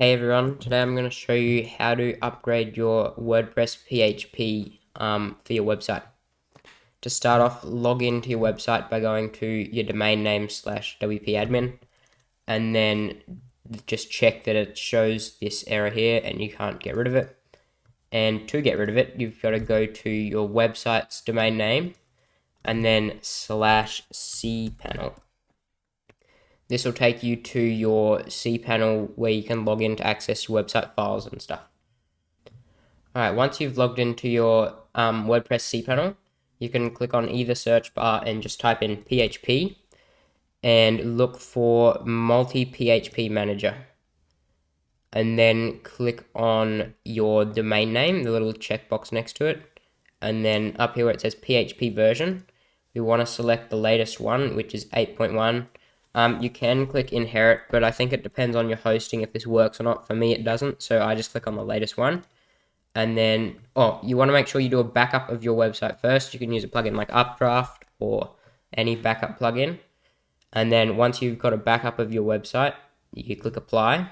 Hey everyone, today I'm going to show you how to upgrade your WordPress PHP for your website. To start off, log into your website by going to your domain name /WP admin, and then just check that it shows this error here and you can't get rid of it. And to get rid of it, you've got to go to your website's domain name and then /cPanel. This will take you to your cPanel where you can log in to access your website files and stuff. Alright, once you've logged into your WordPress cPanel, you can click on either search bar and just type in PHP and look for multi-PHP manager. And then click on your domain name, the little checkbox next to it. And then up here where it says PHP version, we want to select the latest one, which is 8.1. You can click inherit, but I think it depends on your hosting if this works or not. For me, it doesn't, so I just click on the latest one. And then, you want to make sure you do a backup of your website first. You can use a plugin like Updraft or any backup plugin. And then once you've got a backup of your website, you click apply.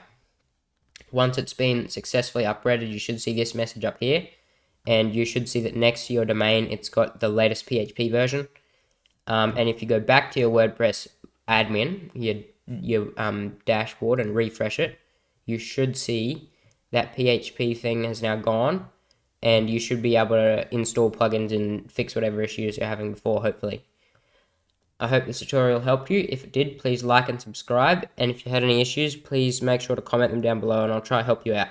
Once it's been successfully upgraded, you should see this message up here. And you should see that next to your domain, it's got the latest PHP version. And if you go back to your WordPress admin, your dashboard, and refresh it, you should see that PHP thing has now gone, and you should be able to install plugins and fix whatever issues you're having before, hopefully. I hope this tutorial helped you. If it did, please like and subscribe, and if you had any issues, please make sure to comment them down below and I'll try to help you out.